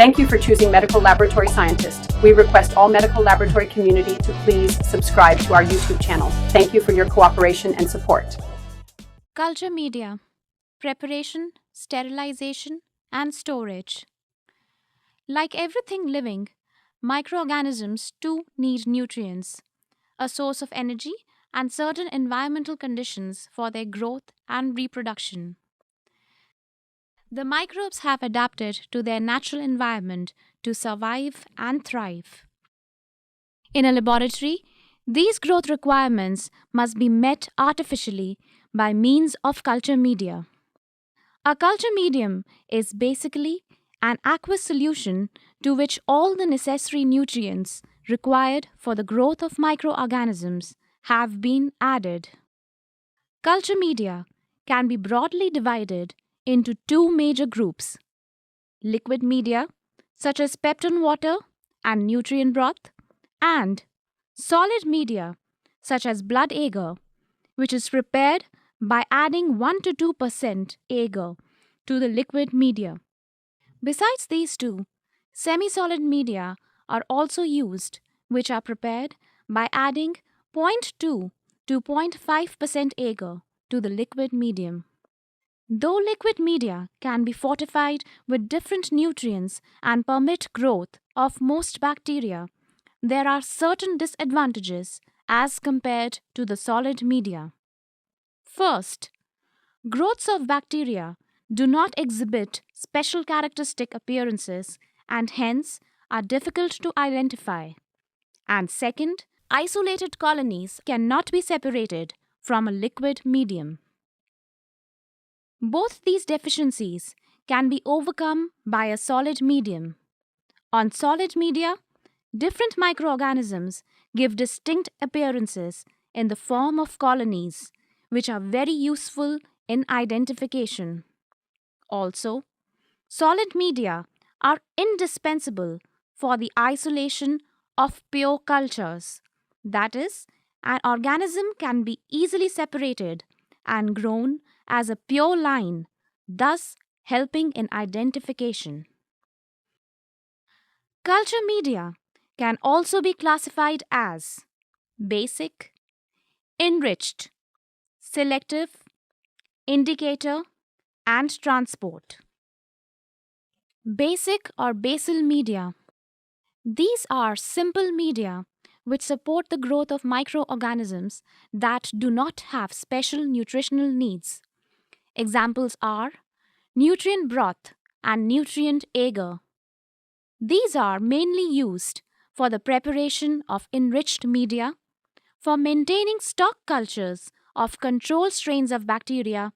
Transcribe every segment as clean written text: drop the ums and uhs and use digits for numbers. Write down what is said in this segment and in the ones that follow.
Thank you for choosing Medical Laboratory Scientist. We request all medical laboratory community to please subscribe to our YouTube channel. Thank you for your cooperation and support. Culture media: preparation, sterilization, and storage. Like everything living, microorganisms too need nutrients, a source of energy, and certain environmental conditions for their growth and reproduction. The microbes have adapted to their natural environment to survive and thrive. In a laboratory, these growth requirements must be met artificially by means of culture media. A culture medium is basically an aqueous solution to which all the necessary nutrients required for the growth of microorganisms have been added. Culture media can be broadly divided into two major groups: liquid media, such as peptone water and nutrient broth, and solid media, such as blood agar, which is prepared by adding 1 to 2% agar to the liquid media. Besides these two, semi-solid media are also used, which are prepared by adding 0.2 to 0.5% agar to the liquid medium. Though liquid media can be fortified with different nutrients and permit growth of most bacteria, there are certain disadvantages as compared to the solid media. First, growths of bacteria do not exhibit special characteristic appearances and hence are difficult to identify. And second, isolated colonies cannot be separated from a liquid medium. Both these deficiencies can be overcome by a solid medium. On solid media, different microorganisms give distinct appearances in the form of colonies, which are very useful in identification. Also, solid media are indispensable for the isolation of pure cultures. That is, an organism can be easily separated and grown as a pure line, thus helping in identification. Culture media can also be classified as basic, enriched, selective, indicator, and transport. Basic or basal media. These are simple media which support the growth of microorganisms that do not have special nutritional needs. Examples are nutrient broth and nutrient agar. These are mainly used for the preparation of enriched media, for maintaining stock cultures of controlled strains of bacteria,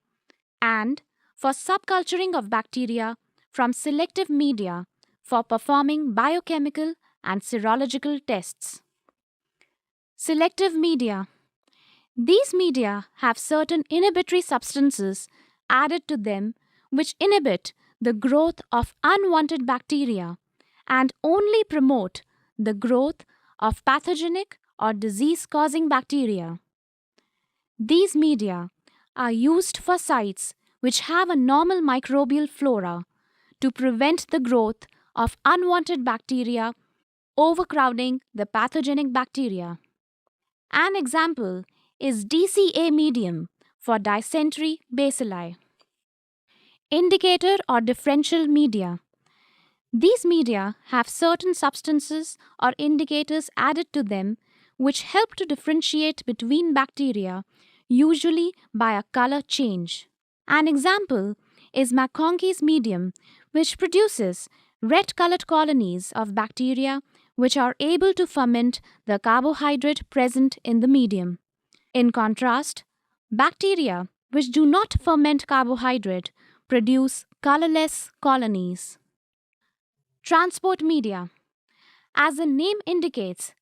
and for subculturing of bacteria from selective media for performing biochemical and serological tests. Selective media. These media have certain inhibitory substances added to them which inhibit the growth of unwanted bacteria and only promote the growth of pathogenic or disease-causing bacteria. These media are used for sites which have a normal microbial flora to prevent the growth of unwanted bacteria overcrowding the pathogenic bacteria. An example is DCA medium for dysentery bacilli. Indicator or differential media. These media have certain substances or indicators added to them which help to differentiate between bacteria, usually by a color change. An example is McConkey's medium, which produces red-colored colonies of bacteria which are able to ferment the carbohydrate present in the medium. In contrast, bacteria which do not ferment carbohydrate produce colorless colonies. Transport media. As the name indicates,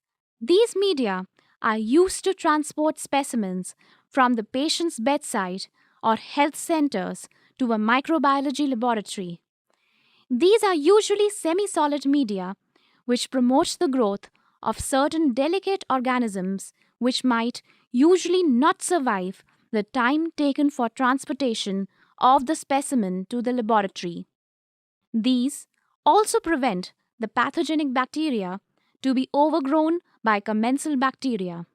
these media are used to transport specimens from the patient's bedside or health centers to a microbiology laboratory. These are usually semi-solid media which promotes the growth of certain delicate organisms which might usually not survive the time taken for transportation of the specimen to the laboratory. These also prevent the pathogenic bacteria to be overgrown by commensal bacteria.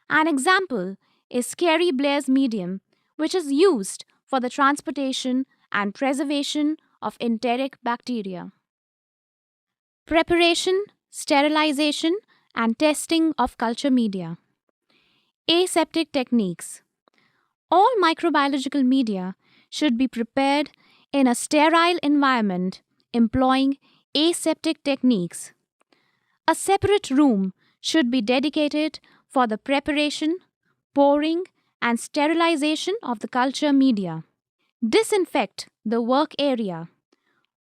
An example is Scary Blair's medium, which is used for the transportation and preservation of enteric bacteria. Preparation, sterilization, and testing of culture media. Aseptic techniques. All microbiological media should be prepared in a sterile environment employing aseptic techniques. A separate room should be dedicated for the preparation, pouring, and sterilization of the culture media. Disinfect the work area.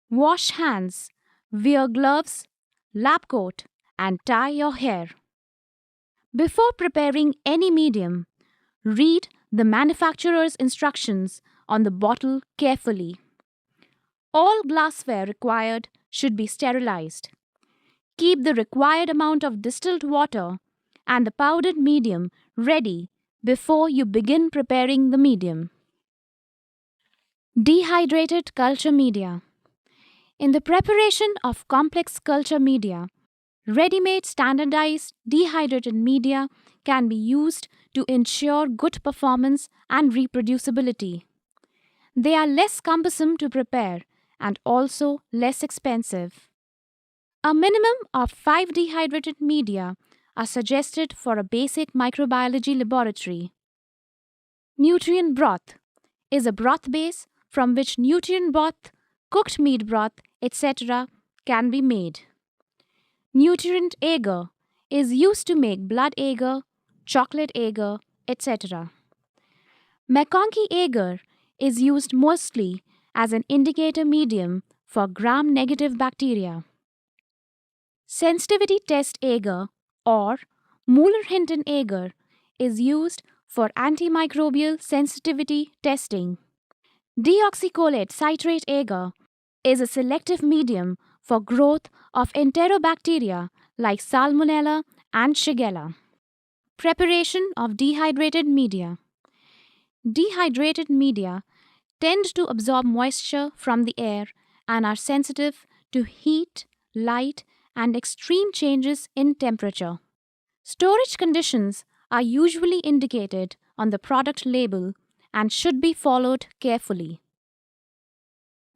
Wash hands, wear gloves, lab coat, and tie your hair. Before preparing any medium, read the manufacturer's instructions on the bottle carefully. All glassware required should be sterilized. Keep the required amount of distilled water and the powdered medium ready before you begin preparing the medium. Dehydrated culture media. In the preparation of complex culture media, ready-made standardized dehydrated media can be used to ensure good performance and reproducibility. They are less cumbersome to prepare and also less expensive. A minimum of 5 dehydrated media are suggested for a basic microbiology laboratory. Nutrient broth is a broth base from which nutrient broth, cooked meat broth, etc. can be made. Nutrient agar is used to make blood agar, chocolate agar, etc. McConkey agar is used mostly as an indicator medium for gram-negative bacteria. Sensitivity test agar or Mueller-Hinton agar is used for antimicrobial sensitivity testing. Deoxycholate citrate agar is a selective medium for growth of enterobacteria like Salmonella and Shigella. Preparation of dehydrated media. Dehydrated media tend to absorb moisture from the air and are sensitive to heat, light, and extreme changes in temperature. Storage conditions are usually indicated on the product label and should be followed carefully.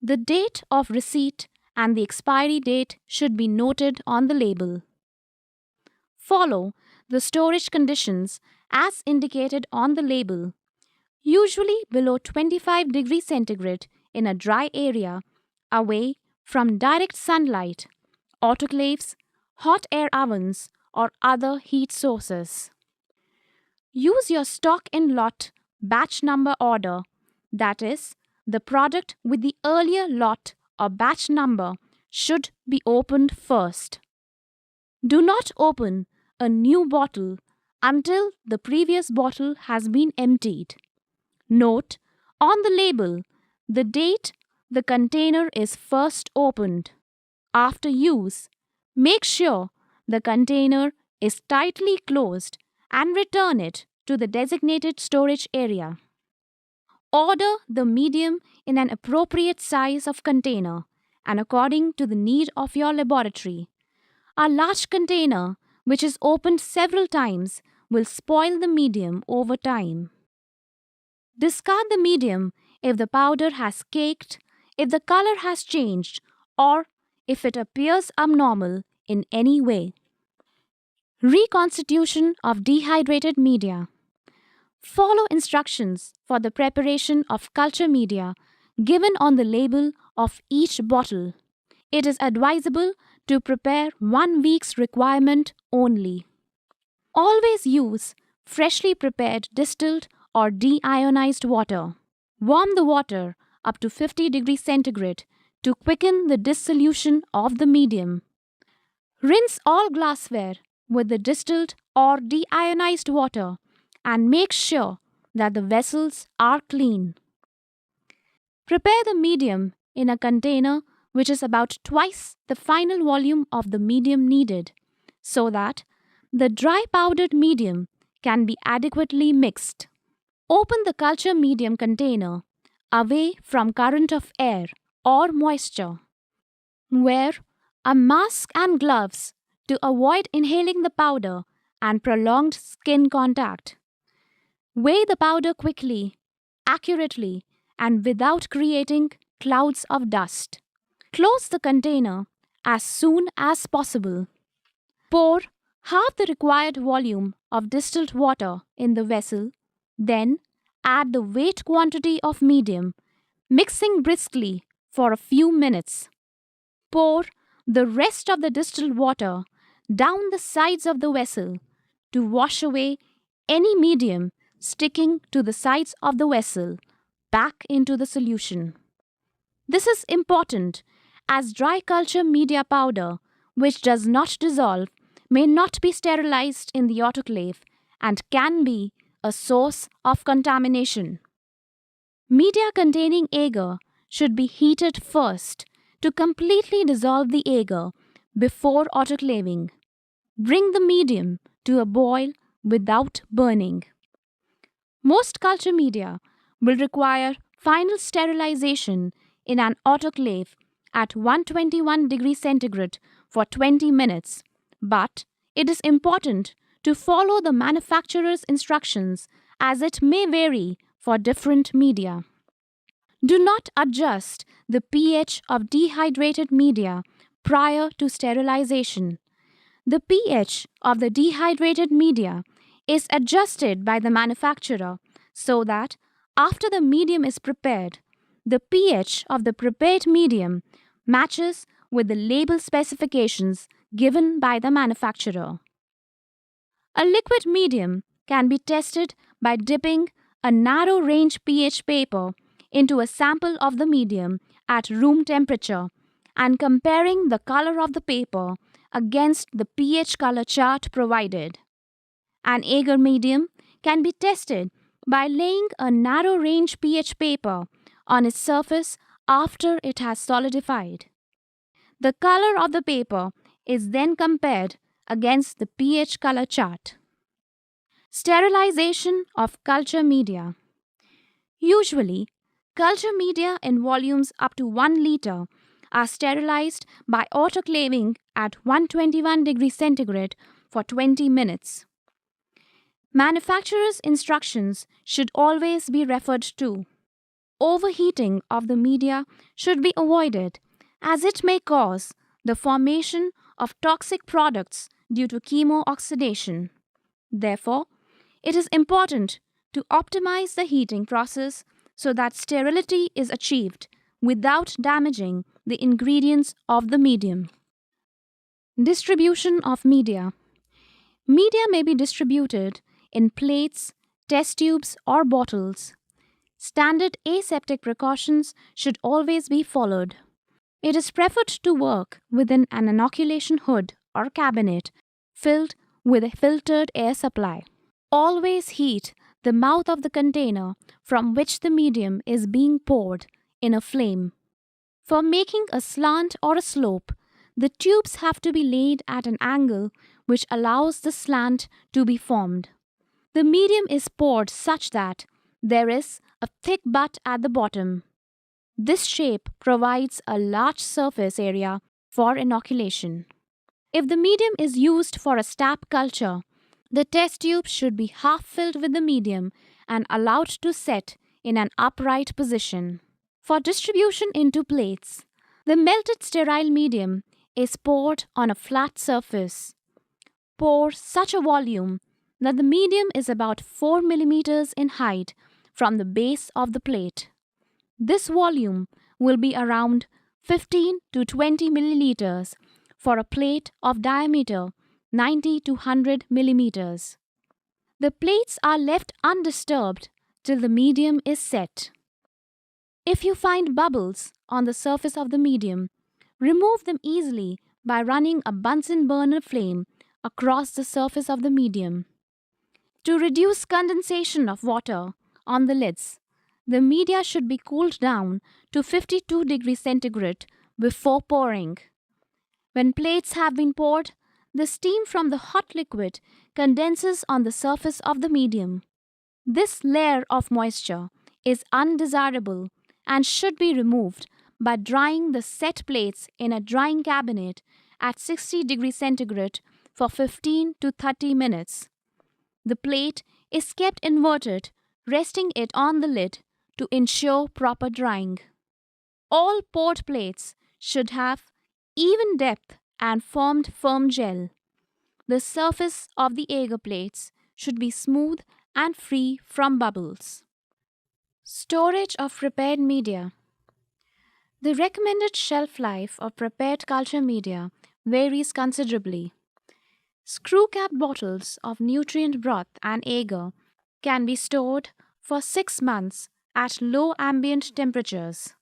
The date of receipt and the expiry date should be noted on the label. Follow the storage conditions as indicated on the label, usually below 25 degrees centigrade in a dry area, away from direct sunlight, autoclaves, hot air ovens, or other heat sources. Use your stock in lot batch number order, that is, the product with the earlier lot or batch number should be opened first. Do not open a new bottle until the previous bottle has been emptied. Note on the label the date the container is first opened. After use, make sure the container is tightly closed and return it to the designated storage area. Order the medium in an appropriate size of container and according to the need of your laboratory. A large container, which is opened several times, will spoil the medium over time. Discard the medium if the powder has caked, if the color has changed, or if it appears abnormal in any way. Reconstitution of dehydrated media. Follow instructions for the preparation of culture media given on the label of each bottle. It is advisable to prepare 1 week's requirement only. Always use freshly prepared distilled or deionized water. Warm the water up to 50 degrees centigrade to quicken the dissolution of the medium. Rinse all glassware with the distilled or deionized water and make sure that the vessels are clean. Prepare the medium in a container which is about twice the final volume of the medium needed, so that the dry powdered medium can be adequately mixed. Open the culture medium container away from current of air or moisture. Wear a mask and gloves to avoid inhaling the powder and prolonged skin contact. Weigh the powder quickly, accurately, and without creating clouds of dust. Close the container as soon as possible. Pour half the required volume of distilled water in the vessel, then add the weight quantity of medium, mixing briskly for a few minutes. Pour the rest of the distilled water down the sides of the vessel to wash away any medium sticking to the sides of the vessel back into the solution. This is important as dry culture media powder, which does not dissolve, may not be sterilized in the autoclave and can be a source of contamination. Media containing agar should be heated first to completely dissolve the agar before autoclaving. Bring the medium to a boil without burning. Most culture media will require final sterilization in an autoclave at 121 degrees centigrade for 20 minutes, but it is important to follow the manufacturer's instructions as it may vary for different media. Do not adjust the pH of dehydrated media prior to sterilization. The pH of the dehydrated media is adjusted by the manufacturer so that after the medium is prepared, the pH of the prepared medium matches with the label specifications given by the manufacturer. A liquid medium can be tested by dipping a narrow range pH paper into a sample of the medium at room temperature and comparing the color of the paper against the pH color chart provided. An agar medium can be tested by laying a narrow range pH paper on its surface after it has solidified. The color of the paper is then compared against the pH color chart. Sterilization of culture media. Usually, culture media in volumes up to 1 liter are sterilized by autoclaving at 121 degrees centigrade for 20 minutes. Manufacturer's instructions should always be referred to. Overheating of the media should be avoided as it may cause the formation of toxic products due to chemooxidation. Therefore, it is important to optimize the heating process so that sterility is achieved without damaging the ingredients of the medium. Distribution of media. Media may be distributed in plates, test tubes, or bottles. Standard aseptic precautions should always be followed. It is preferred to work within an inoculation hood or cabinet filled with a filtered air supply. Always heat the mouth of the container from which the medium is being poured in a flame. For making a slant or a slope, the tubes have to be laid at an angle which allows the slant to be formed. The medium is poured such that there is a thick butt at the bottom. This shape provides a large surface area for inoculation. If the medium is used for a stab culture, the test tube should be half filled with the medium and allowed to set in an upright position. For distribution into plates, the melted sterile medium is poured on a flat surface. Pour such a volume that the medium is about 4 millimeters in height from the base of the plate. This volume will be around 15 to 20 milliliters for a plate of diameter 90 to 100 millimeters. The plates are left undisturbed till the medium is set. If you find bubbles on the surface of the medium, remove them easily by running a Bunsen burner flame across the surface of the medium. To reduce condensation of water on the lids, the media should be cooled down to 52 degrees centigrade before pouring. When plates have been poured, the steam from the hot liquid condenses on the surface of the medium. This layer of moisture is undesirable and should be removed by drying the set plates in a drying cabinet at 60 degrees centigrade for 15 to 30 minutes. The plate is kept inverted, resting it on the lid to ensure proper drying. All poured plates should have even depth and formed firm gel. The surface of the agar plates should be smooth and free from bubbles. Storage of prepared media. The recommended shelf life of prepared culture media varies considerably. Screw cap bottles of nutrient broth and agar can be stored for 6 months at low ambient temperatures.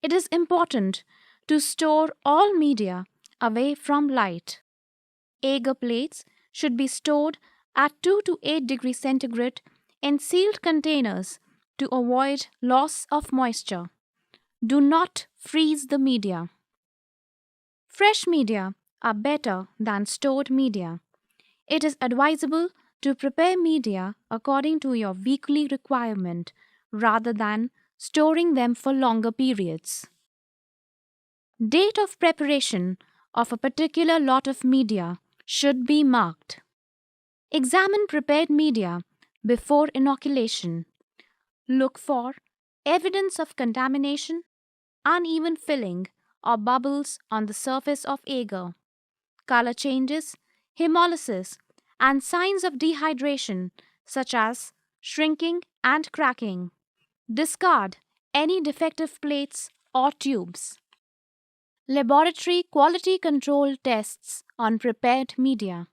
It is important to store all media away from light. Agar plates should be stored at 2 to 8 degrees centigrade in sealed containers to avoid loss of moisture. Do not freeze the media. Fresh media are better than stored media. It is advisable to prepare media according to your weekly requirement rather than storing them for longer periods. Date of preparation of a particular lot of media should be marked. Examine prepared media before inoculation. Look for evidence of contamination, uneven filling, or bubbles on the surface of agar, color changes, hemolysis, and signs of dehydration such as shrinking and cracking. Discard any defective plates or tubes. Laboratory quality control tests on prepared media.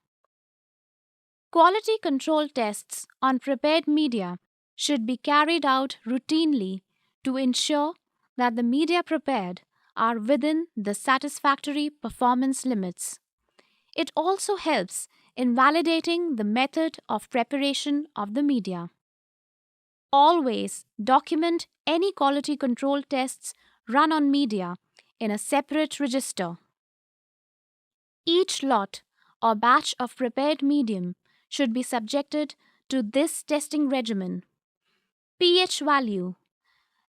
Quality control tests on prepared media should be carried out routinely to ensure that the media prepared are within the satisfactory performance limits. It also helps in validating the method of preparation of the media. Always document any quality control tests run on media in a separate register. Each lot or batch of prepared medium should be subjected to this testing regimen. pH value.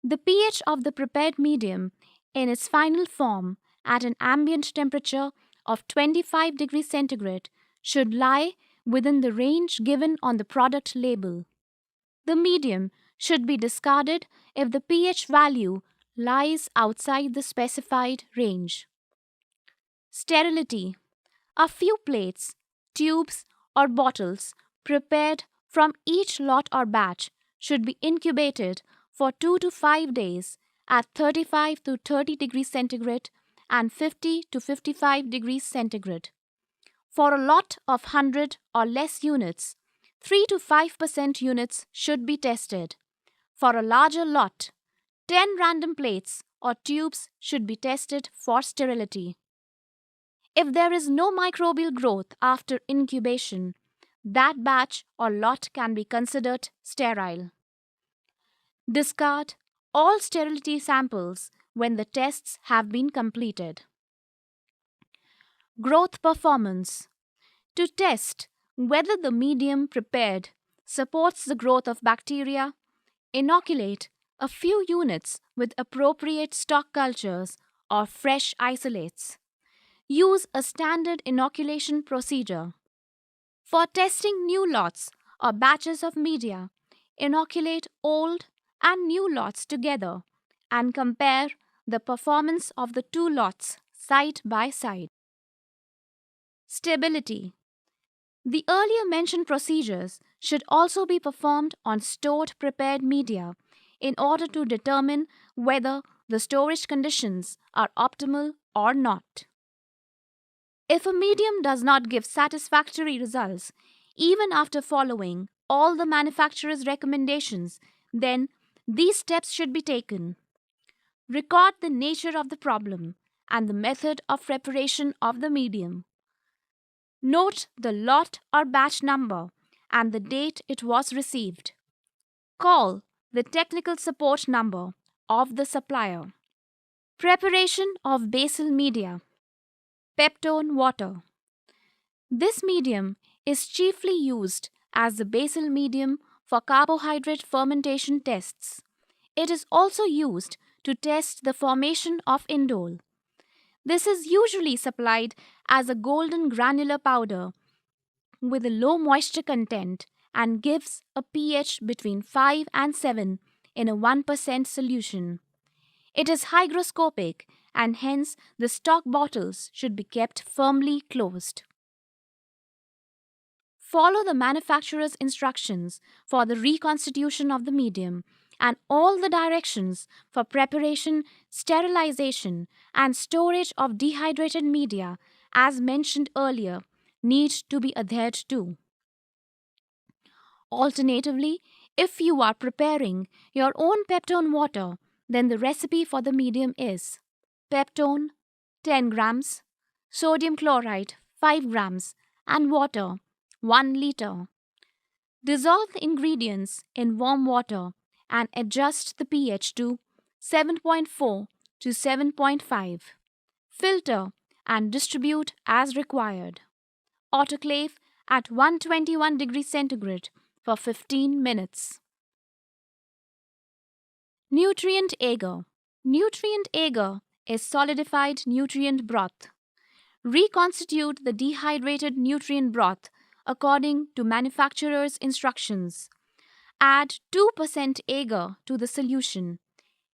The pH of the prepared medium in its final form at an ambient temperature of 25 degrees centigrade should lie within the range given on the product label. The medium should be discarded if the pH value lies outside the specified range. Sterility. A few plates, tubes, or bottles prepared from each lot or batch should be incubated for 2 to 5 days at 35 to 30 degrees centigrade and 50 to 55 degrees centigrade. For a lot of 100 or less units, 3 to 5% units should be tested. For a larger lot, 10 random plates or tubes should be tested for sterility. If there is no microbial growth after incubation, that batch or lot can be considered sterile. Discard all sterility samples when the tests have been completed. Growth performance. To test whether the medium prepared supports the growth of bacteria, inoculate a few units with appropriate stock cultures or fresh isolates. Use a standard inoculation procedure. For testing new lots or batches of media, inoculate old and new lots together and compare the performance of the two lots side by side. Stability. The earlier mentioned procedures should also be performed on stored prepared media in order to determine whether the storage conditions are optimal or not. If a medium does not give satisfactory results, even after following all the manufacturer's recommendations, then these steps should be taken. Record the nature of the problem and the method of preparation of the medium. Note the lot or batch number and the date it was received. Call the technical support number of the supplier. Preparation of basal media. Peptone water. This medium is chiefly used as the basal medium for carbohydrate fermentation tests. It is also used to test the formation of indole. This is usually supplied as a golden granular powder with a low moisture content and gives a pH between 5 and 7 in a 1% solution. It is hygroscopic and hence the stock bottles should be kept firmly closed. Follow the manufacturer's instructions for the reconstitution of the medium, and all the directions for preparation, sterilization, and storage of dehydrated media, as mentioned earlier, need to be adhered to. Alternatively, if you are preparing your own peptone water, then the recipe for the medium is peptone 10 grams, sodium chloride 5 grams, and water 1 liter. Dissolve the ingredients in warm water and adjust the pH to 7.4 to 7.5. Filter and distribute as required. Autoclave at 121 degrees centigrade for 15 minutes. Nutrient agar. Nutrient agar is solidified nutrient broth. Reconstitute the dehydrated nutrient broth according to manufacturer's instructions. Add 2% agar to the solution.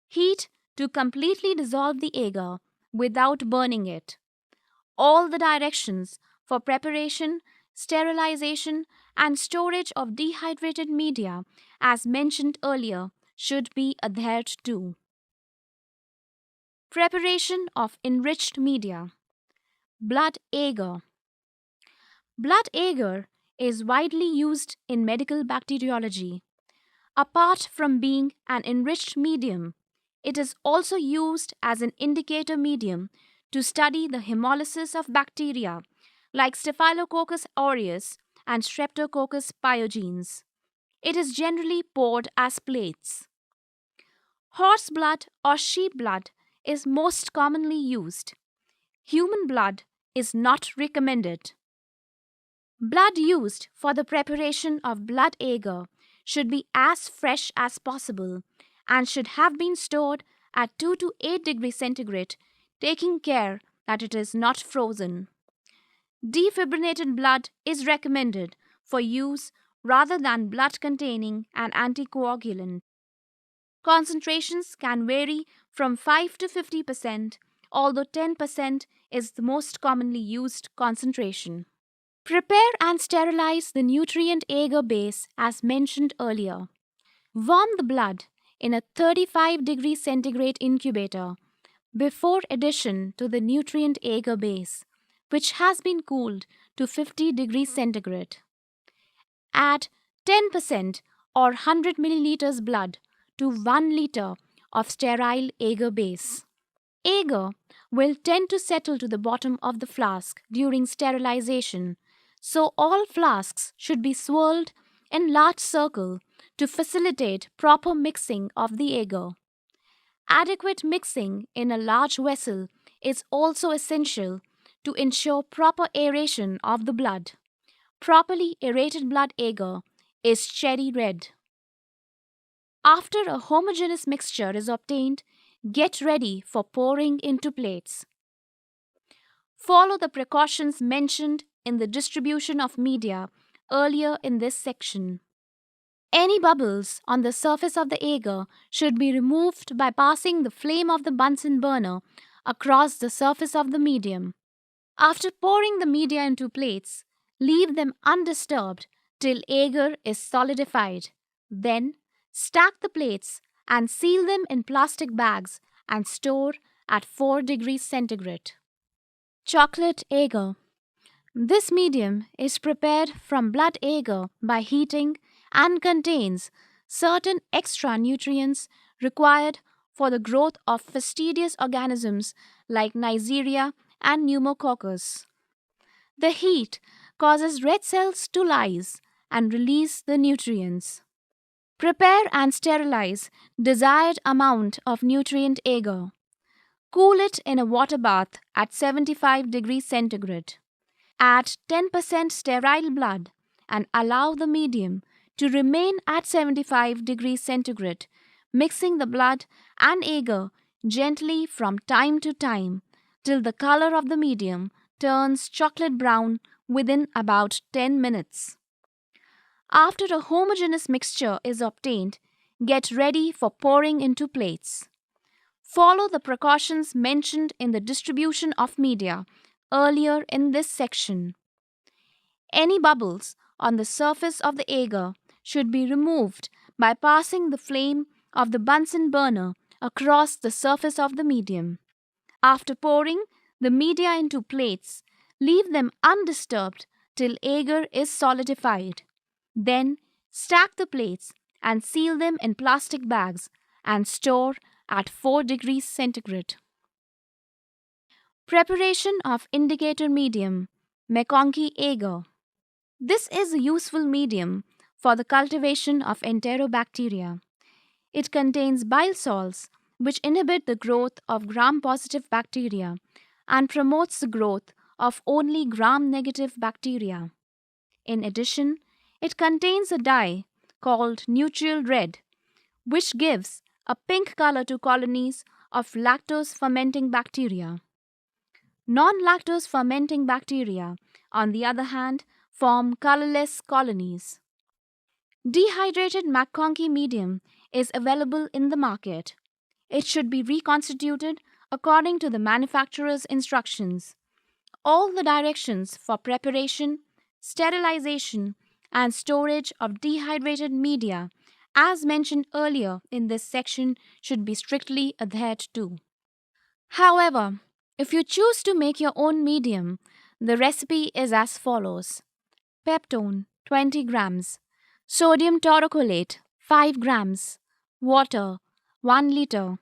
Heat to completely dissolve the agar without burning it. All the directions for preparation, sterilization, and storage of dehydrated media, as mentioned earlier, should be adhered to. Preparation of enriched media. Blood agar. Blood agar is widely used in medical bacteriology. Apart from being an enriched medium, it is also used as an indicator medium to study the hemolysis of bacteria like Staphylococcus aureus and Streptococcus pyogenes. It is generally poured as plates. Horse blood or sheep blood is most commonly used. Human blood is not recommended. Blood used for the preparation of blood agar should be as fresh as possible and should have been stored at 2 to 8 degrees centigrade, taking care that it is not frozen. Defibrinated blood is recommended for use rather than blood containing an anticoagulant. Concentrations can vary from 5 to 50%, although 10% is the most commonly used concentration. Prepare and sterilize the nutrient agar base as mentioned earlier. Warm the blood in a 35 degrees centigrade incubator before addition to the nutrient agar base, which has been cooled to 50 degrees centigrade. Add 10% or 100 milliliters blood to 1 liter of sterile agar base. Agar will tend to settle to the bottom of the flask during sterilization, so all flasks should be swirled in large circle to facilitate proper mixing of the agar. Adequate mixing in a large vessel is also essential to ensure proper aeration of the blood. Properly aerated blood agar is cherry red. After a homogeneous mixture is obtained, get ready for pouring into plates. Follow the precautions mentioned in the distribution of media earlier in this section. Any bubbles on the surface of the agar should be removed by passing the flame of the Bunsen burner across the surface of the medium. After pouring the media into plates, leave them undisturbed till agar is solidified. Then, stack the plates and seal them in plastic bags and store at 4 degrees centigrade. Chocolate agar. This medium is prepared from blood agar by heating and contains certain extra nutrients required for the growth of fastidious organisms like Neisseria and Pneumococcus. The heat causes red cells to lyse and release the nutrients. Prepare and sterilize desired amount of nutrient agar. Cool it in a water bath at 75 degrees centigrade. Add 10% sterile blood and allow the medium to remain at 75 degrees centigrade, mixing the blood and agar gently from time to time till the color of the medium turns chocolate brown within about 10 minutes. After a homogeneous mixture is obtained, get ready for pouring into plates. Follow the precautions mentioned in the distribution of media earlier in this section. Any bubbles on the surface of the agar should be removed by passing the flame of the Bunsen burner across the surface of the medium. After pouring the media into plates, leave them undisturbed till agar is solidified. Then stack the plates and seal them in plastic bags and store at 4 degrees centigrade. Preparation of indicator medium, McConkey agar. This is a useful medium for the cultivation of Enterobacteria. It contains bile salts which inhibit the growth of gram-positive bacteria and promotes the growth of only gram-negative bacteria. In addition, it contains a dye called neutral red, which gives a pink color to colonies of lactose fermenting bacteria. Non-lactose fermenting bacteria, on the other hand, form colorless colonies. Dehydrated McConkey medium is available in the market. It should be reconstituted according to the manufacturer's instructions. All the directions for preparation, sterilization, and storage of dehydrated media, as mentioned earlier in this section, should be strictly adhered to. However, if you choose to make your own medium, the recipe is as follows: peptone 20 grams, sodium taurocolate 5 grams, water 1 liter,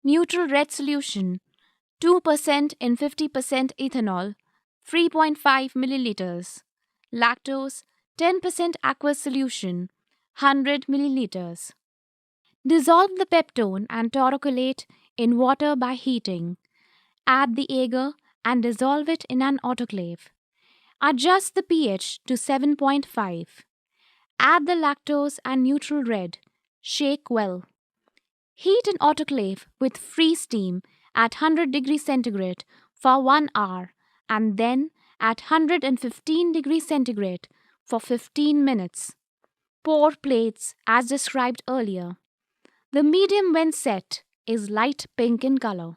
neutral red solution 2% in 50% ethanol 3.5 milliliters, lactose 10% aqueous solution 100 milliliters. Dissolve the peptone and taurocolate in water by heating. Add the agar and dissolve it in an autoclave. Adjust the pH to 7.5. Add the lactose and neutral red. Shake well. Heat an autoclave with free steam at 100 degrees centigrade for 1 hour and then at 115 degrees centigrade for 15 minutes. Pour plates as described earlier. The medium, when set, is light pink in color.